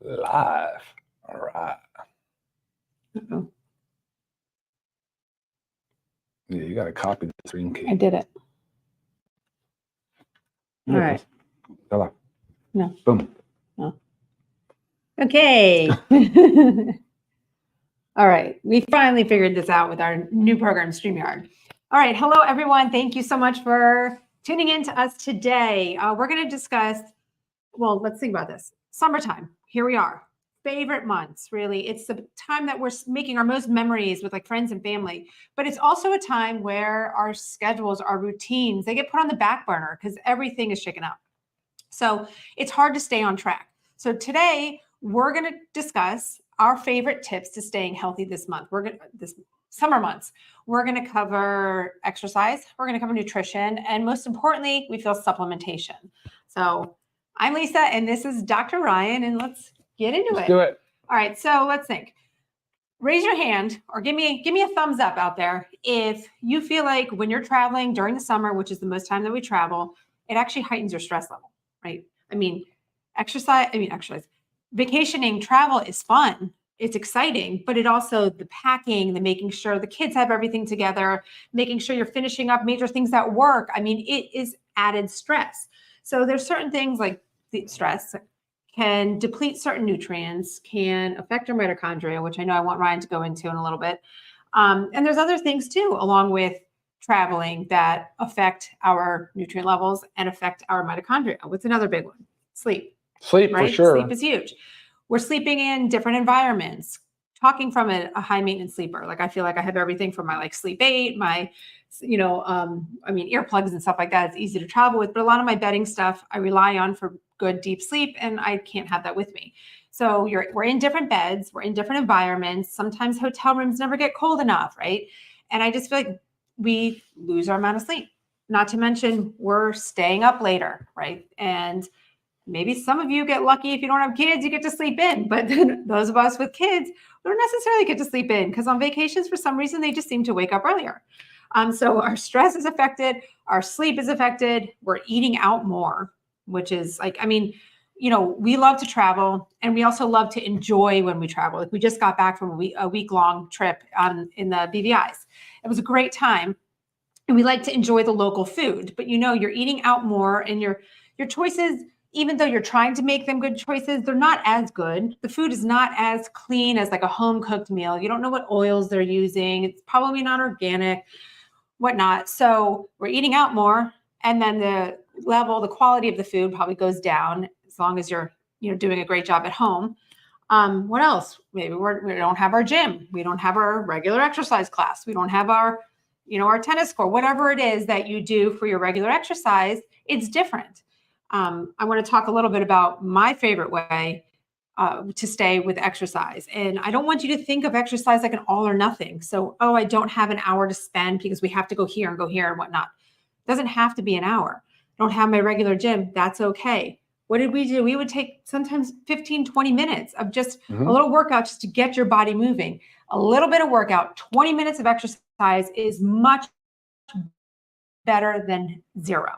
Live. All right. Uh-oh. Yeah, you got to copy the screen key. I did it. All right. Hello. No. Boom. No. Okay. All right. We finally figured this out with our new program, StreamYard. All right. Hello, everyone. Thank you so much for tuning in to us today. We're going to discuss, well, let's think about this. Summertime. Here we are. Favorite months, really. It's the time that we're making our most memories with like friends and family, but it's also a time where our schedules, our routines, they get put on the back burner because everything is shaken up. So it's hard to stay on track. So today we're going to discuss our favorite tips to staying healthy this month. This summer months. We're going to cover exercise. We're going to cover nutrition. And most importantly, we feel supplementation. So I'm Lisa and this is Dr. Ryan, and let's get into it. Let's do it. All right. So let's think. Raise your hand or give me a thumbs up out there if you feel like when you're traveling during the summer, which is the most time that we travel, it actually heightens your stress level, right? Exercise, vacationing, travel is fun. It's exciting, but it also, the packing, the making sure the kids have everything together, making sure you're finishing up major things at work. It is added stress. So there's certain things like the stress can deplete certain nutrients, can affect your mitochondria, which I know I want Ryan to go into in a little bit. And there's other things too, along with traveling, that affect our nutrient levels and affect our mitochondria. What's another big one? Sleep. Sleep, right? for sure. Sleep is huge. We're sleeping in different environments. Talking from a high maintenance sleeper, like I feel like I have everything from my sleep aid, my, earplugs and stuff like that. It's easy to travel with, but a lot of my bedding stuff I rely on for good deep sleep, and I can't have that with me. So we're in different beds, we're in different environments. Sometimes hotel rooms never get cold enough, right? And I just feel like we lose our amount of sleep. Not to mention we're staying up later, right? And maybe some of you get lucky if you don't have kids, you get to sleep in. But then those of us with kids, we don't necessarily get to sleep in because on vacations, for some reason, they just seem to wake up earlier. So our stress is affected, our sleep is affected, we're eating out more, which is we love to travel and we also love to enjoy when we travel. Like we just got back from a week-long trip in the BVIs. It was a great time. And we like to enjoy the local food, but you're eating out more and your choices, even though you're trying to make them good choices, they're not as good. The food is not as clean as like a home cooked meal. You don't know what oils they're using. It's probably not organic, whatnot. So we're eating out more. And then the quality of the food probably goes down as long as you're doing a great job at home. What else? Maybe we don't have our gym. We don't have our regular exercise class. We don't have our tennis court, whatever it is that you do for your regular exercise, it's different. I want to talk a little bit about my favorite way to stay with exercise. And I don't want you to think of exercise like an all or nothing. So, I don't have an hour to spend because we have to go here and whatnot. It doesn't have to be an hour. I don't have my regular gym. That's okay. What did we do? We would take sometimes 15, 20 minutes of just a little workout just to get your body moving. A little bit of workout, 20 minutes of exercise is much better than zero.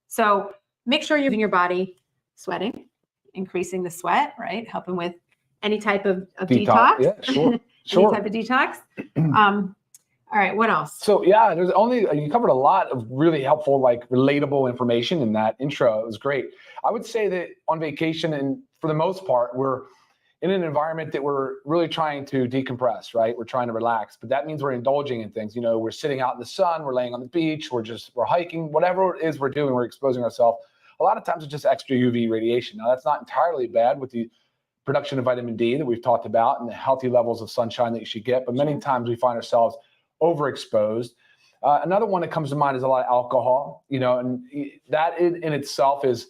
So make sure you're moving your body, sweating, increasing the sweat, right? Helping with any type of detox. Yeah, sure. Any type of detox. All right, what else? So yeah, you covered a lot of really helpful, relatable information in that intro. It was great. I would say that on vacation, and for the most part, we're in an environment that we're really trying to decompress, right? We're trying to relax, but that means we're indulging in things. We're sitting out in the sun, we're laying on the beach, we're hiking, whatever it is we're doing, we're exposing ourselves. A lot of times it's just extra UV radiation. Now that's not entirely bad with the production of vitamin D that we've talked about and the healthy levels of sunshine that you should get, but many times we find ourselves overexposed. Another one that comes to mind is a lot of alcohol, and that in itself is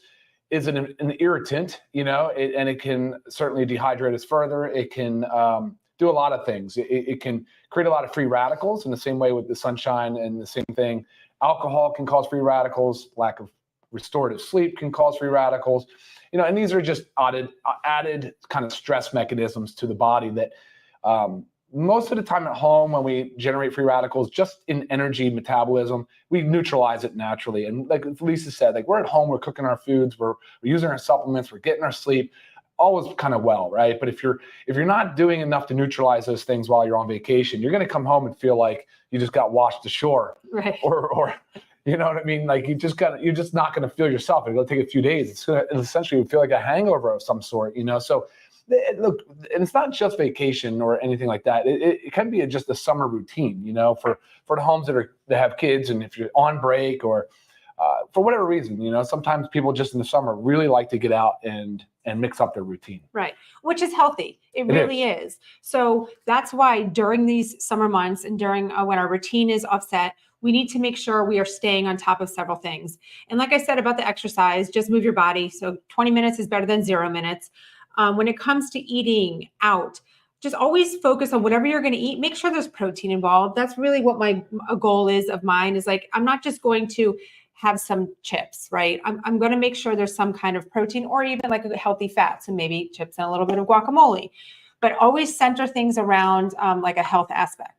an irritant, and it can certainly dehydrate us further. It can do a lot of things. It can create a lot of free radicals in the same way with the sunshine, and the same thing. Alcohol can cause free radicals. Lack of restorative sleep can cause free radicals, and these are just added kind of stress mechanisms to the body that most of the time at home when we generate free radicals, just in energy metabolism, we neutralize it naturally. And like Lisa said, we're at home, we're cooking our foods, we're using our supplements, we're getting our sleep. always kind of well, right? But if you're not doing enough to neutralize those things while you're on vacation, you're going to come home and feel like you just got washed ashore, right? Or you know what I mean? Like you're just not going to feel yourself. It'll take a few days. It's going to essentially feel like a hangover of some sort, you know? So look, and it's not just vacation or anything like that. It can be just a summer routine, you know, for the homes that have kids, and if you're on break or for whatever reason, you know, sometimes people just in the summer really like to get out and mix up their routine. Right. Which is healthy. It really is. So that's why during these summer months and during when our routine is offset, we need to make sure we are staying on top of several things. And like I said about the exercise, just move your body. So 20 minutes is better than 0 minutes. When it comes to eating out, just always focus on whatever you're going to eat. Make sure there's protein involved. That's really what a goal is of mine, is like, I'm not just going to have some chips, right? I'm going to make sure there's some kind of protein or even like a healthy fat. So maybe chips and a little bit of guacamole, but always center things around like a health aspect.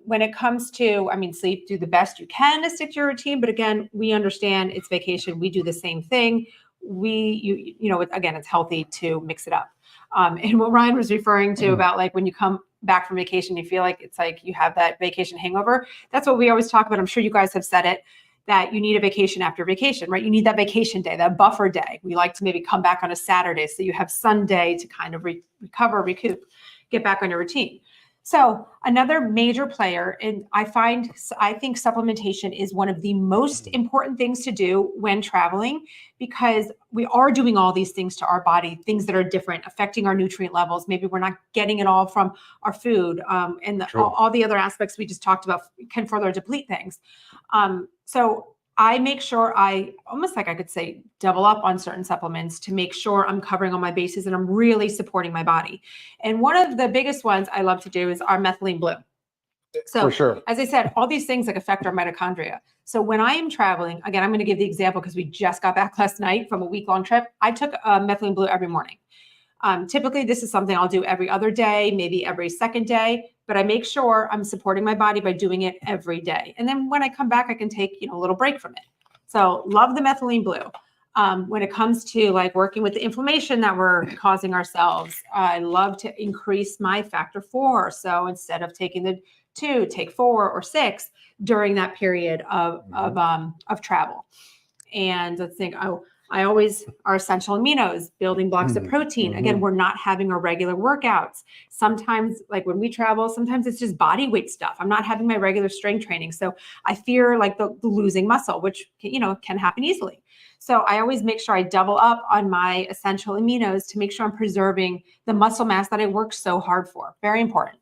When it comes to, sleep, do the best you can to stick to your routine. But again, we understand it's vacation. We do the same thing. Again, it's healthy to mix it up. And what Ryan was referring to about like when you come back from vacation, you feel like it's like you have that vacation hangover. That's what we always talk about. I'm sure you guys have said it, that you need a vacation after vacation, right? You need that vacation day, that buffer day. We like to maybe come back on a Saturday so you have Sunday to kind of recover, recoup, get back on your routine. So another major player, and I think supplementation is one of the most important things to do when traveling, because we are doing all these things to our body, things that are different, affecting our nutrient levels. Maybe we're not getting it all from our food, and all the other aspects we just talked about can further deplete things. So I make sure I almost like I could say double up on certain supplements to make sure I'm covering all my bases and I'm really supporting my body. And one of the biggest ones I love to do is our methylene blue. So for sure, as I said, all these things like affect our mitochondria. So when I am traveling, again, I'm going to give the example because we just got back last night from a week-long trip. I took methylene blue every morning. Typically, this is something I'll do every other day, maybe every second day, but I make sure I'm supporting my body by doing it every day. And then when I come back, I can take, a little break from it. So love the methylene blue. When it comes to like working with the inflammation that we're causing ourselves, I love to increase my factor 4. So instead of taking the 2, take 4 or 6 during that period of travel. And let's think, I always are essential aminos, building blocks of protein. Again, we're not having our regular workouts. Sometimes, like when we travel, sometimes it's just body weight stuff. I'm not having my regular strength training. So I fear like the losing muscle, which, can happen easily. So I always make sure I double up on my essential aminos to make sure I'm preserving the muscle mass that I worked so hard for. Very important.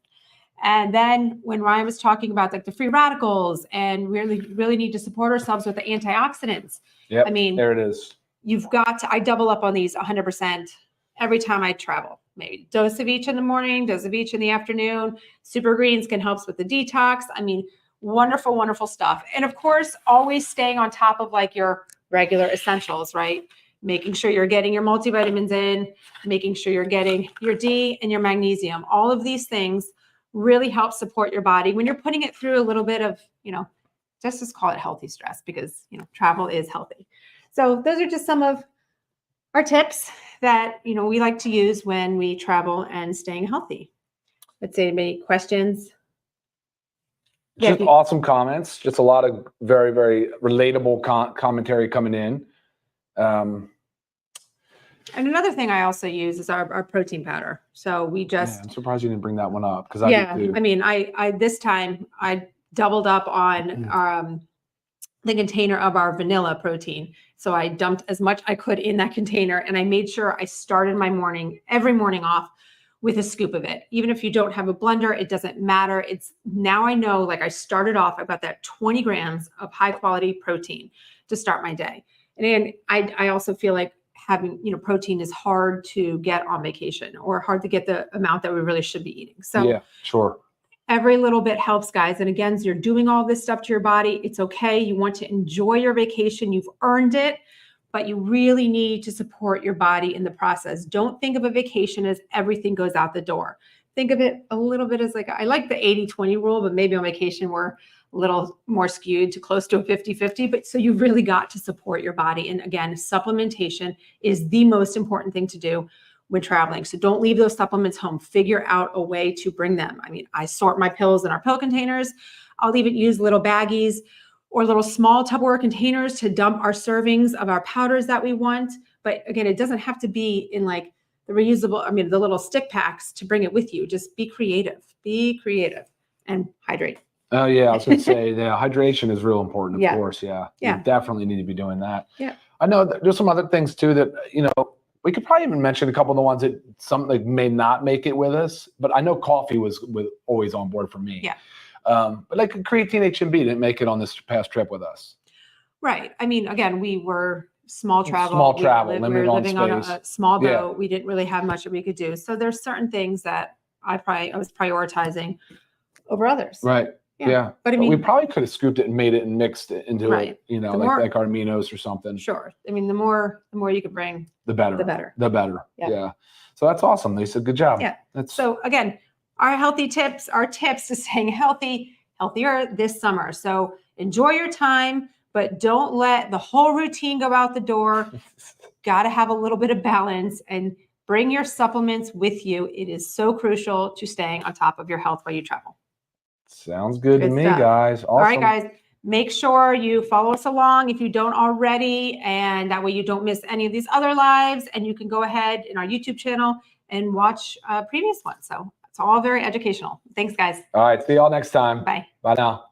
And then when Ryan was talking about like the free radicals and really need to support ourselves with the antioxidants. Yep, there it is. I double up on these 100% every time I travel. Maybe dose of each in the morning, dose of each in the afternoon. Super greens can help with the detox. Wonderful, wonderful stuff. And of course, always staying on top of like your regular essentials, right? Making sure you're getting your multivitamins in, making sure you're getting your D and your magnesium. All of these things really help support your body when you're putting it through a little bit of, just call it healthy stress, because, travel is healthy. So those are just some of our tips that, we like to use when we travel and staying healthy. Let's see, any questions? Just awesome comments. Just a lot of very, very relatable commentary coming in. And another thing I also use is our protein powder. So we just. I'm surprised you didn't bring that one up, because I this time I doubled up on the container of our vanilla protein. So I dumped as much I could in that container, and I made sure I started my every morning off with a scoop of it. Even if you don't have a blender, it doesn't matter. Now I know, like I started off, I've got that 20 grams of high quality protein to start my day. And then I also feel like having, protein is hard to get on vacation, or hard to get the amount that we really should be eating. So yeah, sure. Every little bit helps, guys. And again, you're doing all this stuff to your body. It's okay. You want to enjoy your vacation. You've earned it, but you really need to support your body in the process. Don't think of a vacation as everything goes out the door. Think of it a little bit as like, I like the 80-20 rule, but maybe on vacation we're a little more skewed to close to a 50-50, but so you've really got to support your body. And again, supplementation is the most important thing to do when traveling. So don't leave those supplements home. Figure out a way to bring them. I mean, I sort my pills in our pill containers. I'll even use little baggies or little small Tupperware containers to dump our servings of our powders that we want. But again, it doesn't have to be in like the reusable, I mean, the little stick packs to bring it with you. Just be creative and hydrate. Oh yeah, I was going to say, yeah, hydration is real important, of course. Yeah, Yeah. You definitely need to be doing that. Yeah. I know there's some other things too that, you know, we could probably even mention a couple of the ones that some like may not make it with us, but I know coffee was always on board for me. Yeah. But like creatine HMB didn't make it on this past trip with us. Right. I mean, again, we were small travel. We were living on a small boat. We didn't really have much that we could do. So there's certain things that I was prioritizing over others. Right. Yeah. But I mean, we probably could have scooped it and made it and mixed it into it, you know, like our aminos or something. Sure. I mean, the more you could bring, the better. The better. Yeah. So that's awesome. They said good job. Yeah. So again, our tips to staying healthier this summer. So enjoy your time, but don't let the whole routine go out the door. Got to have a little bit of balance and bring your supplements with you. It is so crucial to staying on top of your health while you travel. Sounds good to me, guys. Awesome. All right, guys. Make sure you follow us along if you don't already, and that way you don't miss any of these other lives. And you can go ahead in our YouTube channel and watch previous ones. So it's all very educational. Thanks, guys. All right. See y'all next time. Bye. Bye now.